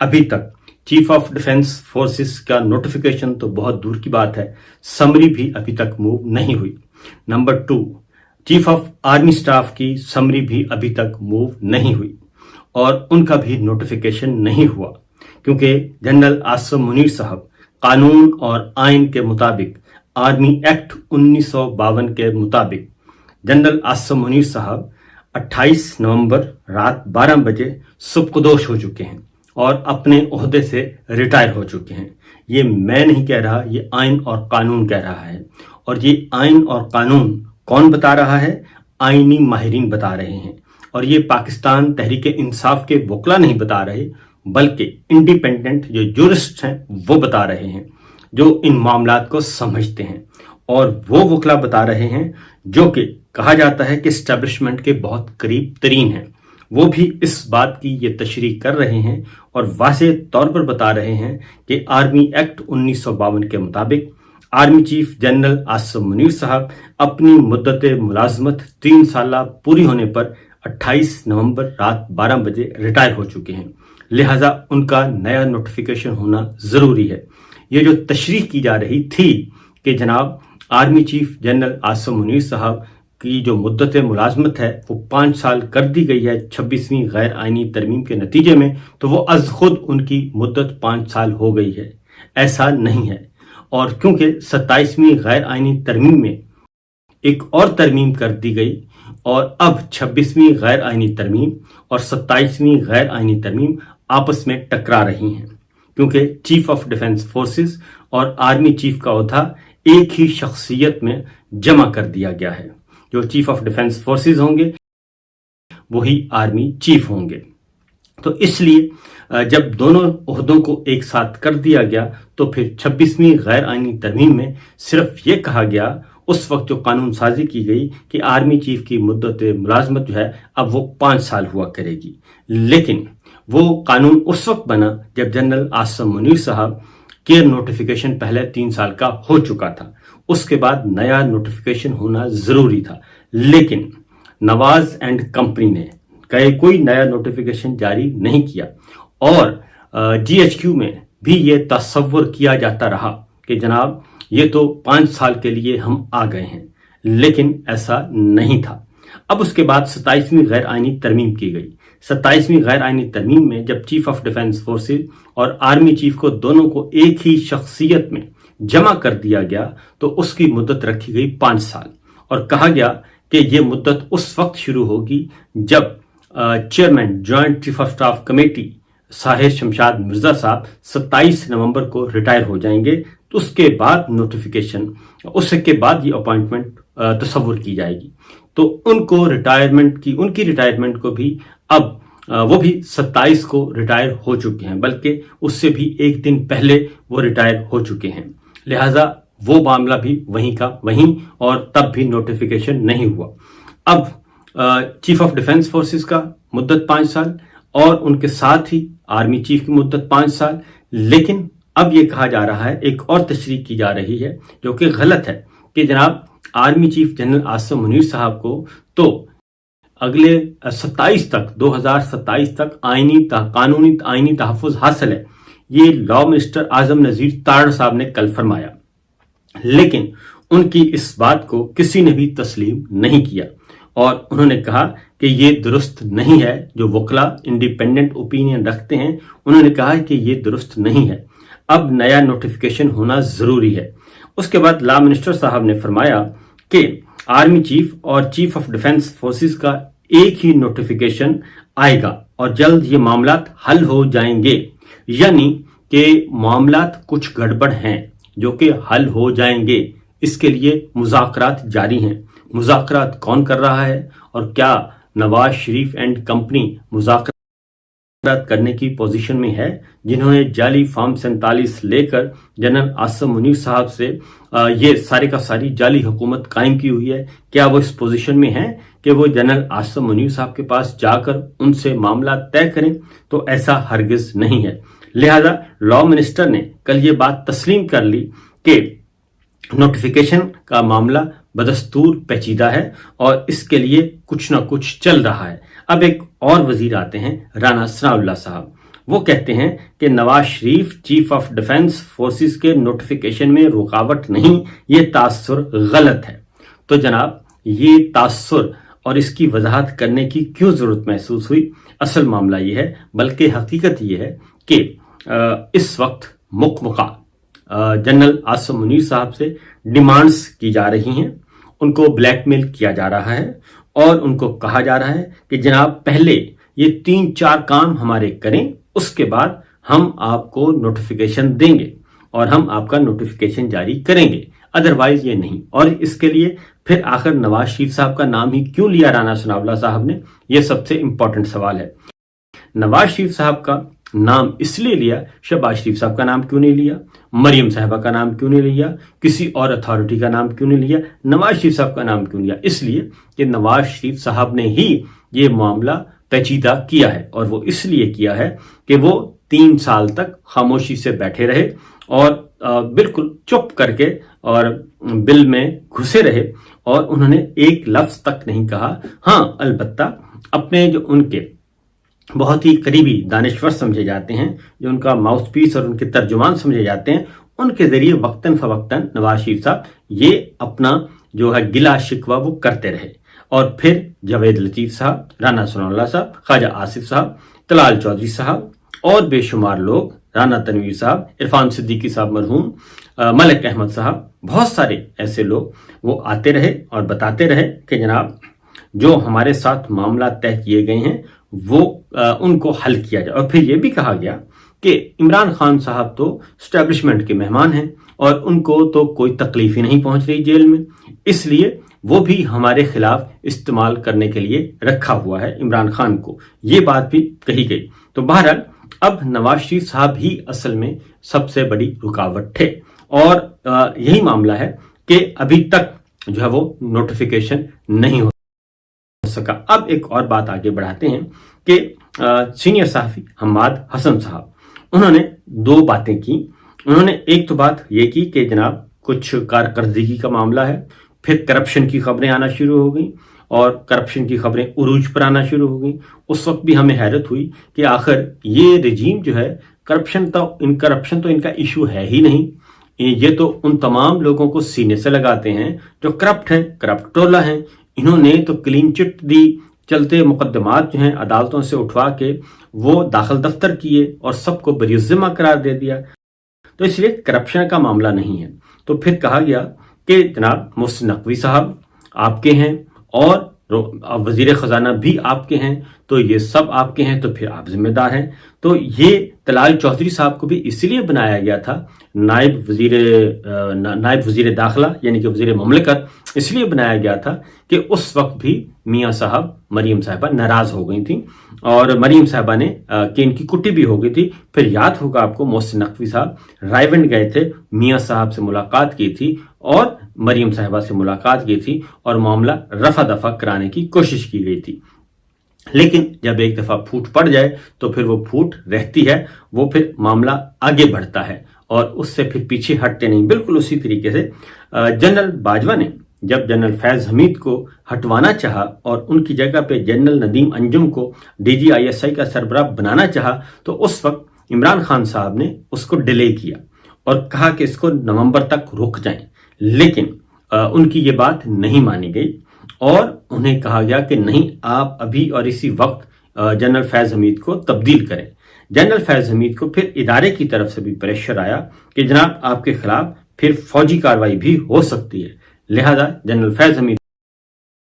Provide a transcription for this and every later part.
अभी तक chief of defence forces का नोटिफिकेशन तो बहुत दूर की बात है, समरी भी अभी तक मूव नहीं हुई। Number 2, chief of army staff की समरी भी अभी तक मूव नहीं हुई और उनका भी नोटिफिकेशन नहीं हुआ, क्योंकि जनरल आसिम मुनीर साहब कानून और आइन के मुताबिक, आर्मी एक्ट 1952 के मुताबिक जनरल आसिम मुनीर साहब 28 नवंबर रात 12 बजे सुबकदोश हो चुके हैं और अपने ओहदे से रिटायर हो चुके हैं। ये मैं नहीं कह रहा, ये आइन और कानून कह रहा है। और ये आइन और कानून कौन बता रहा है? आइनी माहिरीन बता रहे हैं। और ये पाकिस्तान तहरीक इंसाफ के वकला नहीं बता रहे, बल्कि इंडिपेंडेंट जो जूरिस्ट हैं वो बता रहे हैं, जो इन मामलात को समझते हैं। और वो वकला बता रहे हैं जो कि कहा जाता है कि एस्टेब्लिशमेंट के बहुत करीब तरीन हैं। वो भी इस बात की ये तशरीह कर रहे हैं और वाज़ेह तौर पर बता रहे हैं कि आर्मी एक्ट 1952 के मुताबिक army chief general Asim Munir साहब अपनी मुद्दत मुलाजमत 3 साल पूरी होने पर 28 नवंबर रात 12 बजे रिटायर हो चुके हैं। लिहाजा उनका नया नोटिफिकेशन होना ज़रूरी है। ये जो तशरीह की जा रही थी कि जनाब army chief general Asim Munir साहब की जो मुद्दत मुलाजमत है वो 5 साल कर दी गई है 26वीं गैर आइनी तरमीम के नतीजे में, तो वो अज खुद उनकी मुद्दत 5 साल हो गई है। ऐसा नहीं है। और क्योंकि 27वीं गैर आइनी तरमीम में एक और तरमीम कर दी गई और अब 26वीं गैर आइनी तरमीम और 27वीं गैर आइनी तरमीम आपस में टकरा रही हैं, क्योंकि चीफ ऑफ डिफेंस फोर्सेस और आर्मी चीफ का ओहदा एक ही शख्सियत में जमा कर दिया गया है। जो चीफ ऑफ डिफेंस फोर्सेस होंगे वही आर्मी चीफ होंगे। तो इसलिए जब दोनों ओहदों को एक साथ कर दिया गया तो फिर 26वीं गैर आइनी तरमीम में सिर्फ ये कहा गया, उस वक्त जो कानून साजी की गई कि आर्मी चीफ की मुद्दत मुलाजमत जो है अब वो 5 साल हुआ करेगी। लेकिन वो कानून उस वक्त बना जब जनरल आसिम मुनीर साहब के नोटिफिकेशन पहले 3 साल का हो चुका था। उसके बाद नया नोटिफिकेशन होना जरूरी था, लेकिन नवाज एंड कंपनी ने कोई नया नोटिफिकेशन जारी नहीं किया और जीएचक्यू में भी ये तस्वर किया जाता रहा कि जनाब ये तो 5 साल के लिए हम आ गए हैं, लेकिन ऐसा नहीं था। अब उसके बाद 27वीं गैर आइनी तरमीम की गई। 27वीं गैर आइनी तरमीम में जब चीफ ऑफ डिफेंस फोर्सेस और आर्मी चीफ को दोनों को एक ही शख्सियत में जमा कर दिया गया तो उसकी मुद्दत रखी गई 5 साल और कहा गया कि यह मुद्दत उस वक्त शुरू होगी जब chairman joint chief of staff committee Sahir Shamshad Mirza साहब 27 नवंबर को रिटायर हो जाएंगे। तो उसके बाद नोटिफिकेशन, उसके बाद ये अपॉइंटमेंट तस्वुर की जाएगी। तो उनकी रिटायरमेंट को भी अब वो भी 27 को रिटायर हो चुके हैं, बल्कि उससे भी एक दिन पहले वो रिटायर हो चुके हैं। लिहाजा वो मामला भी वहीं का वहीं और तब भी नोटिफिकेशन नहीं हुआ। अब चीफ ऑफ डिफेंस फोर्सेस का मुद्दत 5 साल और उनके साथ ही आर्मी चीफ की मुद्दत 5 साल। लेकिन अब ये कहा जा रहा है, एक और तशरीह की जा रही है जो कि गलत है, कि जनाब army chief general Asim Munir साहब को तो अगले 2027 तक कानूनी आइनी तहफ़्फ़ुज़ हासिल है। ये लॉ मिनिस्टर आजम नज़ीर तारड़ साहब ने कल फरमाया, लेकिन उनकी इस बात को किसी ने भी तस्लीम नहीं किया और उन्होंने कहा कि ये दुरुस्त नहीं है। जो वकला इंडिपेंडेंट ओपिनियन रखते हैं उन्होंने कहा कि ये दुरुस्त नहीं है, अब नया नोटिफिकेशन होना ज़रूरी है। उसके बाद लॉ मिनिस्टर साहब ने फरमाया कि आर्मी चीफ और चीफ ऑफ डिफेंस फोर्सेस का एक ही नोटिफिकेशन आएगा और जल्द ये मामलात हल हो जाएंगे, यानी कि मामलात कुछ गड़बड़ हैं जो कि हल हो जाएंगे। इसके लिए मुज़ाकरात जारी हैं। मुज़ाकरात कौन कर रहा है और क्या नवाज शरीफ एंड कंपनी मुज़ाकरात करने की पोजीशन में है, जिन्होंने जाली फॉर्म 47 लेकर जनरल आसिम मुनीर साहब से ये सारी का सारी जाली हुकूमत कायम की हुई है? क्या वो इस पोजीशन में है कि वो जनरल आसिम मुनीर साहब के पास जाकर उनसे मामला तय करें? तो ऐसा हरगिज नहीं है। लिहाजा लॉ मिनिस्टर ने कल ये बात तस्लीम कर ली कि नोटिफिकेशन का मामला बदस्तूर पेचीदा है और इसके लिए कुछ ना कुछ चल रहा है। अब एक और वजीर आते हैं, राना सनाउल्लाह साहब। वो कहते हैं कि Nawaz Sharif chief of defence forces के नोटिफिकेशन में रुकावट नहीं, ये तासुर गलत है। तो जनाब, ये तासुर और इसकी वजाहत करने की क्यों जरूरत महसूस हुई? असल मामला ये है, बल्कि हकीकत ये है कि इस वक्त मुकमुका जनरल आसिम मुनीर साहब से डिमांड्स की जा रही हैं, उनको ब्लैकमेल किया जा रहा है और उनको कहा जा रहा है कि जनाब पहले ये 3-4 काम हमारे करें, उसके बाद हम आपको नोटिफिकेशन देंगे और हम आपका नोटिफिकेशन जारी करेंगे, अदरवाइज ये नहीं। और इसके लिए फिर आखिर नवाज शरीफ साहब का नाम ही क्यों लिया राणा सनाउल्लाह साहब ने? यह सबसे इंपॉर्टेंट सवाल है। नवाज शरीफ साहब का नाम इसलिए लिया, शहबाज शरीफ साहब का नाम क्यों नहीं लिया, मरियम साहबा का नाम क्यों नहीं लिया, किसी और अथॉरिटी का नाम क्यों नहीं लिया, नवाज शरीफ साहब का नाम क्यों लिया? इसलिए कि नवाज शरीफ साहब ने ही ये मामला पेचीदा किया है, और वो इसलिए किया है कि वो 3 साल तक खामोशी से बैठे रहे और बिल्कुल चुप करके और बिल में घुसे रहे और उन्होंने एक लफ्ज तक नहीं कहा। हाँ, अलबत्ता अपने जो उनके बहुत ही करीबी दानिश्वर समझे जाते हैं, जो उनका माउथ पीस और उनके तर्जुमान समझे जाते हैं, उनके जरिए वक्तन फवक्तन नवाज शरीफ साहब ये अपना जो है गिला शिकवा वो करते रहे। और फिर जावेद लतीफ साहब, राणा सनाउल्लाह साहब, ख्वाजा आसिफ साहब, तलाल चौधरी साहब और बेशुमार लोग, राना तनवीर साहब, इरफान सिद्दीकी साहब मरहूम, मलिक अहमद साहब, बहुत सारे ऐसे लोग वो आते रहे और बताते रहे कि जनाब जो हमारे साथ मामला तय किए गए हैं वो उनको हल किया जाए। और फिर ये भी कहा गया कि इमरान खान साहब तो स्टैब्लिशमेंट के मेहमान हैं और उनको तो कोई तकलीफ ही नहीं पहुंच रही जेल में, इसलिए वो भी हमारे खिलाफ इस्तेमाल करने के लिए रखा हुआ है इमरान खान को, ये बात भी कही गई। तो बहरहाल अब नवाज शरीफ साहब ही असल में सबसे बड़ी रुकावट थे और यही मामला है कि अभी तक जो है वो नोटिफिकेशन नहीं हो सका। अब एक और बात आगे बढ़ाते हैं कि सीनियर सहाफी हम्माद हसन साहब, उन्होंने 2 बातें की। उन्होंने एक तो बात ये की कि जनाब कुछ कारकर्दगी का मामला है, फिर करप्शन की खबरें आना शुरू हो गई और करप्शन की खबरें उरूज पर आना शुरू हो गई। उस वक्त भी हमें हैरत हुई कि आखिर ये रजीम जो है करप्शन तो इनका इशू है ही नहीं, ये तो उन तमाम लोगों को सीने से लगाते हैं जो करप्ट हैं, करप्ट टोला हैं। इन्होंने तो क्लीन चिट दी, चलते मुकदमात जो हैं अदालतों से उठवा के वो दाखिल दफ्तर किए और सबको बरीज़िम्मा करार दे दिया। तो इसलिए करप्शन का मामला नहीं है। तो फिर कहा गया कि जनाब मोहसिन नकवी साहब आपके हैं और वजीर खजाना भी आपके हैं, तो ये सब आपके हैं, तो फिर आप जिम्मेदार हैं। तो ये तलाल चौधरी साहब को भी इसलिए बनाया गया था नायब वजीर दाखिला यानी कि वजीर ममलिकत, इसलिए बनाया गया था कि उस वक्त भी मियाँ साहब मरीम साहबा नाराज हो गई थी और मरीम साहबा ने कि इनकी कुट्टी भी हो गई थी। फिर याद होगा आपको मोहसिन नकवी साहब रायवंड गए थे, मियाँ साहब से मुलाकात की थी और मरीम साहबा से मुलाकात की थी और मामला रफा दफा कराने की कोशिश की गई थी। लेकिन जब एक दफा फूट पड़ जाए तो फिर वो फूट रहती है, वो फिर मामला आगे बढ़ता है और उससे फिर पीछे हटते नहीं। बिल्कुल उसी तरीके से जनरल बाजवा ने जब जनरल फैज हमीद को हटवाना चाहा और उनकी जगह पे जनरल नदीम अंजुम को DGISI का सरबराह बनाना चाहा, तो उस वक्त इमरान खान साहब ने उसको डिले किया और कहा कि इसको नवंबर तक रुक जाएं। लेकिन उनकी ये बात नहीं मानी गई और उन्हें कहा गया कि नहीं, आप अभी और इसी वक्त जनरल फैज हमीद को तब्दील करें। जनरल फैज हमीद को फिर इदारे की तरफ से भी प्रेशर आया कि जनाब आपके खिलाफ फिर फौजी कार्रवाई भी हो सकती है। लिहाजा जनरल फैज हमीद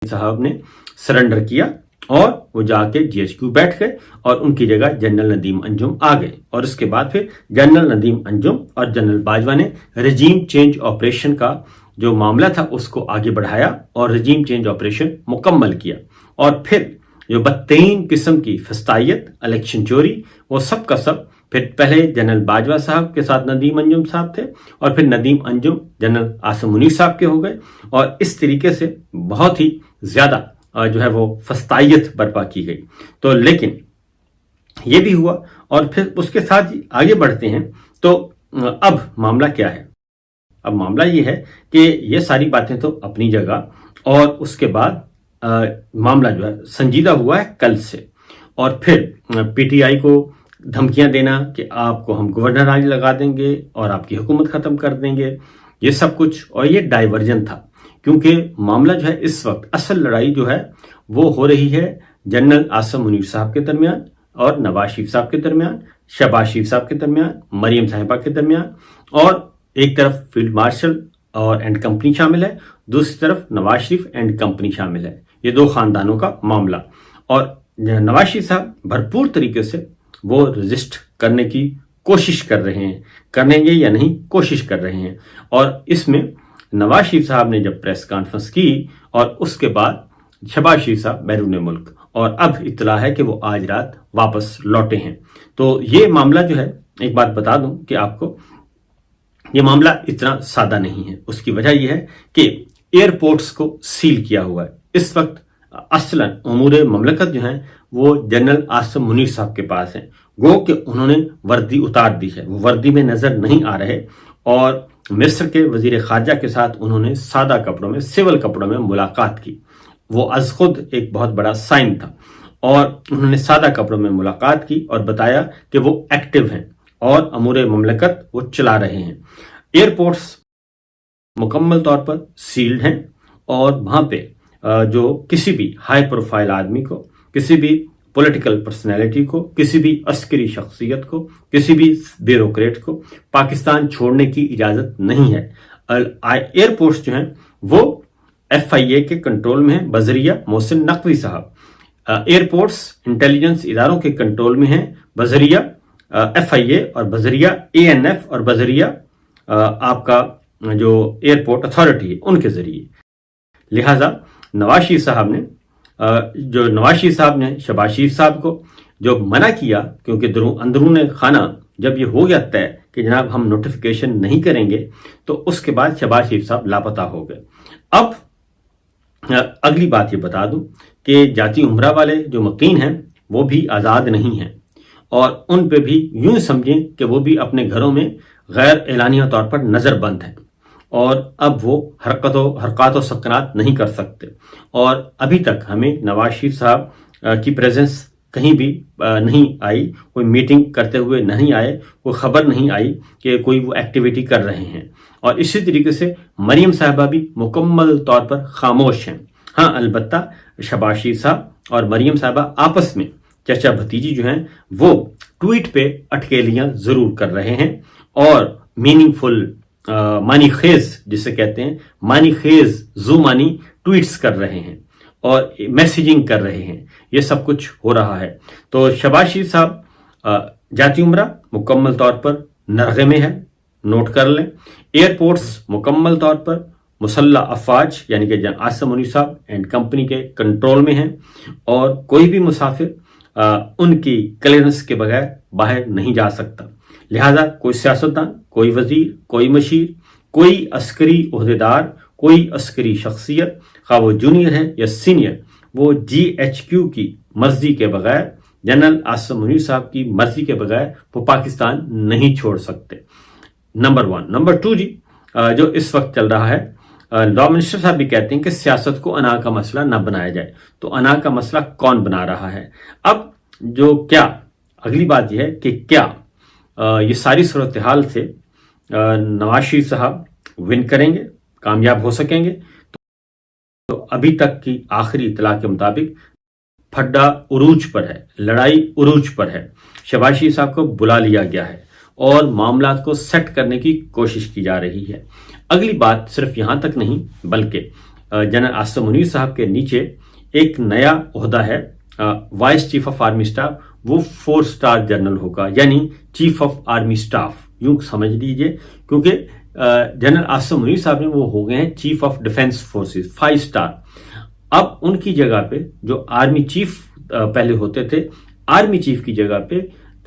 साहब ने सरेंडर किया और वो जाके GHQ बैठ गए और उनकी जगह जनरल नदीम अंजुम आ गए। और उसके बाद फिर जनरल नदीम अंजुम और जनरल बाजवा ने रजीम चेंज ऑपरेशन का जो मामला था उसको आगे बढ़ाया और रजीम चेंज ऑपरेशन मुकम्मल किया। और फिर जो बदतरीन किस्म की फस्तायत, इलेक्शन चोरी, वो सब का सब फिर पहले जनरल बाजवा साहब के साथ नदीम अंजुम साहब थे और फिर नदीम अंजुम जनरल आसिम मुनीर साहब के हो गए और इस तरीके से बहुत ही ज्यादा जो है वो फस्तायत बर्पा की गई। तो लेकिन ये भी हुआ और फिर उसके साथ आगे बढ़ते हैं। तो अब मामला क्या है? अब मामला ये है कि ये सारी बातें तो अपनी जगह और उसके बाद मामला जो है संजीदा हुआ है कल से और फिर PTI को دھمکیاں دینا کہ آپ کو ہم گورنر راج لگا دیں گے اور آپ کی حکومت ختم کر دیں گے، یہ سب کچھ، اور یہ ڈائیورژن تھا، کیونکہ معاملہ جو ہے اس وقت اصل لڑائی جو ہے وہ ہو رہی ہے جنرل عاصم منیر صاحب کے درمیان اور نواز شریف صاحب کے درمیان، شہباز شریف صاحب کے درمیان، مریم صاحبہ کے درمیان، اور ایک طرف فیلڈ مارشل اور اینڈ کمپنی شامل ہے، دوسری طرف نواز شریف اینڈ کمپنی شامل ہے، یہ دو خاندانوں کا معاملہ، اور نواز شریف صاحب بھرپور طریقے سے وہ رجسٹ کرنے کی کوشش کر رہے ہیں، کریں گے یا نہیں کوشش کر رہے ہیں، اور اس میں نواز شریف صاحب نے جب پریس کانفرنس کی اور اس کے بعد شہباز شریف صاحب بیرون ملک، اور اب اطلاع ہے کہ وہ آج رات واپس لوٹے ہیں، تو یہ معاملہ جو ہے، ایک بات بتا دوں کہ آپ کو، یہ معاملہ اتنا سادہ نہیں ہے، اس کی وجہ یہ ہے کہ ایئرپورٹس کو سیل کیا ہوا ہے اس وقت، اصلاً امور مملکت جو ہیں وہ جنرل عاصم منیر صاحب کے پاس ہیں، گو کہ انہوں نے وردی اتار دی ہے، وہ وردی میں نظر نہیں آ رہے، اور مصر کے وزیر خارجہ کے ساتھ انہوں نے سادہ کپڑوں میں، سول کپڑوں میں ملاقات کی، وہ از خود ایک بہت بڑا سائن تھا، اور انہوں نے سادہ کپڑوں میں ملاقات کی اور بتایا کہ وہ ایکٹیو ہیں اور امور مملکت وہ چلا رہے ہیں۔ ایئرپورٹس مکمل طور پر سیلڈ ہیں، اور وہاں پہ جو کسی بھی ہائی پروفائل آدمی کو، کسی بھی پولیٹیکل پرسنالٹی کو، کسی بھی عسکری شخصیت کو، کسی بھی بیوروکریٹ کو پاکستان چھوڑنے کی اجازت نہیں ہے۔ ایئرپورٹس جو ہیں وہ FIA کے کنٹرول میں ہیں بذریعہ محسن نقوی صاحب، ایئرپورٹس انٹیلیجنس اداروں کے کنٹرول میں ہیں بذریعہ FIA اور بذریعہ ANF اور بذریعہ آپ کا جو ایئرپورٹ اتھارٹی ہے ان کے ذریعے، لہٰذا نواز شریف صاحب نے شہباز شریف صاحب کو جو منع کیا، کیونکہ اندرون خانہ جب یہ ہو گیا طے کہ جناب ہم نوٹیفیکیشن نہیں کریں گے، تو اس کے بعد شہباز شریف صاحب لاپتہ ہو گئے۔ اب اگلی بات یہ بتا دوں کہ جاتی عمرہ والے جو مقیم ہیں وہ بھی آزاد نہیں ہیں، اور ان پہ بھی یوں سمجھیں کہ وہ بھی اپنے گھروں میں غیر اعلانیہ طور پر نظر بند ہیں، اور اب وہ حرکات و سکنات نہیں کر سکتے، اور ابھی تک ہمیں نواز شریف صاحب کی پریزنس کہیں بھی نہیں آئی، کوئی میٹنگ کرتے ہوئے نہیں آئے، کوئی خبر نہیں آئی کہ کوئی وہ ایکٹیویٹی کر رہے ہیں، اور اسی طریقے سے مریم صاحبہ بھی مکمل طور پر خاموش ہیں۔ ہاں البتہ شہباز شریف صاحب اور مریم صاحبہ آپس میں چچا بھتیجی جو ہیں وہ ٹویٹ پہ اٹکیلیاں ضرور کر رہے ہیں، اور میننگ فل معنی خیز جسے کہتے ہیں، معنی خیز زو معنی ٹویٹس کر رہے ہیں اور میسیجنگ کر رہے ہیں، یہ سب کچھ ہو رہا ہے۔ تو شہباز شریف صاحب جاتی عمرہ مکمل طور پر نرغے میں ہے، نوٹ کر لیں۔ ایئرپورٹس مکمل طور پر مسلح افواج یعنی کہ عاصم منیر صاحب اینڈ کمپنی کے کنٹرول میں ہیں، اور کوئی بھی مسافر ان کی کلیئرنس کے بغیر باہر نہیں جا سکتا، لہذا کوئی سیاستدان، کوئی وزیر، کوئی مشیر، کوئی عسکری عہدیدار، کوئی عسکری شخصیت، خواہ وہ جونیئر ہے یا سینئر، وہ GHQ کی مرضی کے بغیر، جنرل عاصم منیر صاحب کی مرضی کے بغیر وہ پاکستان نہیں چھوڑ سکتے۔ نمبر 1۔ نمبر 2 جی، جو اس وقت چل رہا ہے، لا منسٹر صاحب بھی کہتے ہیں کہ سیاست کو انا کا مسئلہ نہ بنایا جائے، تو انا کا مسئلہ کون بنا رہا ہے؟ اب جو کیا اگلی بات یہ ہے کہ کیا یہ ساری صورتحال سے نواز شریف صاحب ون کریں گے، کامیاب ہو سکیں گے؟ تو ابھی تک کی آخری اطلاع کے مطابق پھڈا عروج پر ہے، لڑائی عروج پر ہے، شہباز شریف صاحب کو بلا لیا گیا ہے اور معاملات کو سیٹ کرنے کی کوشش کی جا رہی ہے۔ اگلی بات صرف یہاں تک نہیں بلکہ جنرل عاصم منیر صاحب کے نیچے ایک نیا عہدہ ہے، vice chief of army staff, وہ 4 اسٹار جنرل ہوگا، یعنی چیف آف آرمی اسٹاف یوں سمجھ لیجئے، کیونکہ جنرل عاصم منیر صاحب نے وہ ہو گئے ہیں chief of defence forces 5 star. اب ان کی جگہ پہ جو آرمی چیف پہلے ہوتے تھے، آرمی چیف کی جگہ پہ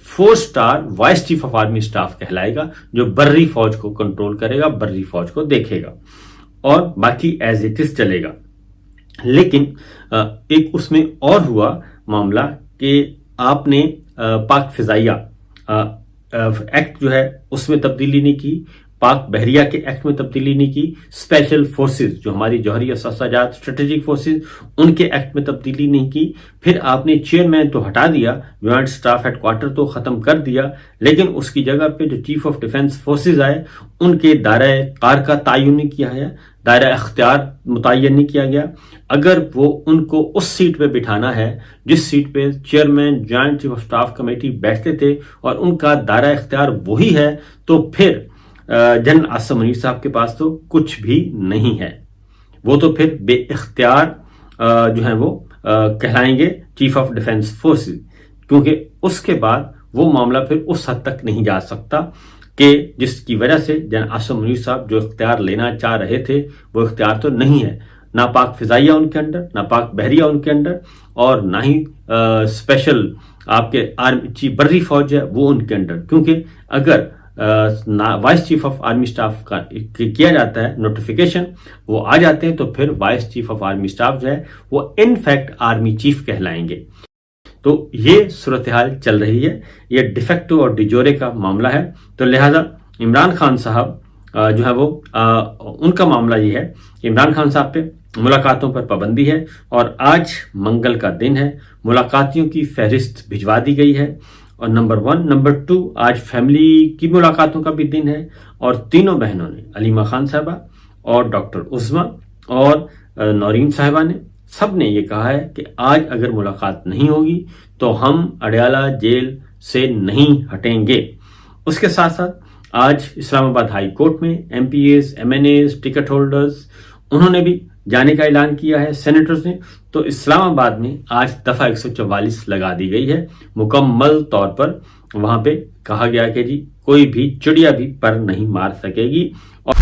4 star vice chief of army staff کہلائے گا، جو بری فوج کو کنٹرول کرے گا، بری فوج کو دیکھے گا، اور باقی ایز اٹ از چلے گا۔ لیکن ایک اس میں اور ہوا معاملہ کہ آپ نے پاک فضائیہ ایکٹ جو ہے اس میں تبدیلی نہیں کی، پاک بحریہ کے ایکٹ میں تبدیلی نہیں کی، اسپیشل فورسز جو ہماری جوہری اثاثات اسٹریٹجک فورسز ان کے ایکٹ میں تبدیلی نہیں کی. پھر آپ نے چیئرمین تو ہٹا دیا، جوائنٹ سٹاف ہیڈ کوارٹر تو ختم کر دیا، لیکن اس کی جگہ پہ جو چیف آف ڈیفنس فورسز آئے ان کے دائرہ کار کا تعین نہیں کیا ہے، دائرہ اختیار متعین نہیں کیا گیا. اگر وہ ان کو اس سیٹ پہ بٹھانا ہے جس سیٹ پہ chairman joint chief of staff committee بیٹھتے تھے اور ان کا دائرہ اختیار وہی ہے، تو پھر جنرل عاصم منیر صاحب کے پاس تو کچھ بھی نہیں ہے. وہ تو پھر بے اختیار جو ہیں وہ کہلائیں گے چیف آف ڈیفنس فورسز، کیونکہ اس کے بعد وہ معاملہ پھر اس حد تک نہیں جا سکتا کہ جس کی وجہ سے جنرل عاصم منیر صاحب جو اختیار لینا چاہ رہے تھے وہ اختیار تو نہیں ہے. نہ پاک فضائیہ ان کے اندر، نہ پاک بحریہ ان کے اندر، اور نہ ہی اسپیشل آپ کے بری فوج ہے وہ ان کے اندر. کیونکہ اگر vice chief of army staff کا کیا جاتا ہے نوٹیفیکیشن، وہ آ جاتے ہیں، تو پھر vice chief of army staff جو ہے وہ ان فیکٹ آرمی چیف کہلائیں گے. تو یہ صورتحال چل رہی ہے، یہ ڈیفیکٹو اور ڈیجورے کا معاملہ ہے. تو لہٰذا عمران خان صاحب جو ہے وہ ان کا معاملہ یہ ہے کہ عمران خان صاحب پہ ملاقاتوں پر پابندی ہے، اور آج منگل کا دن ہے، ملاقاتیوں کی فہرست بھجوا دی گئی ہے. اور نمبر 1 نمبر 2 آج فیملی کی ملاقاتوں کا بھی دن ہے، اور تینوں بہنوں نے، علیمہ خان صاحبہ اور ڈاکٹر عظمیٰ اور نورین صاحبہ نے، سب نے یہ کہا ہے کہ آج اگر ملاقات نہیں ہوگی تو ہم اڈیالہ جیل سے نہیں ہٹیں گے. اس کے ساتھ ساتھ آج اسلام آباد ہائی کورٹ میں MPAs, MNAs, ticket holders انہوں نے بھی جانے کا اعلان کیا ہے، سینیٹرز نے. تو اسلام آباد میں آج دفعہ 144 لگا دی گئی ہے مکمل طور پر. وہاں پہ کہا گیا کہ جی کوئی بھی چڑیا بھی پر نہیں مار سکے گی. اور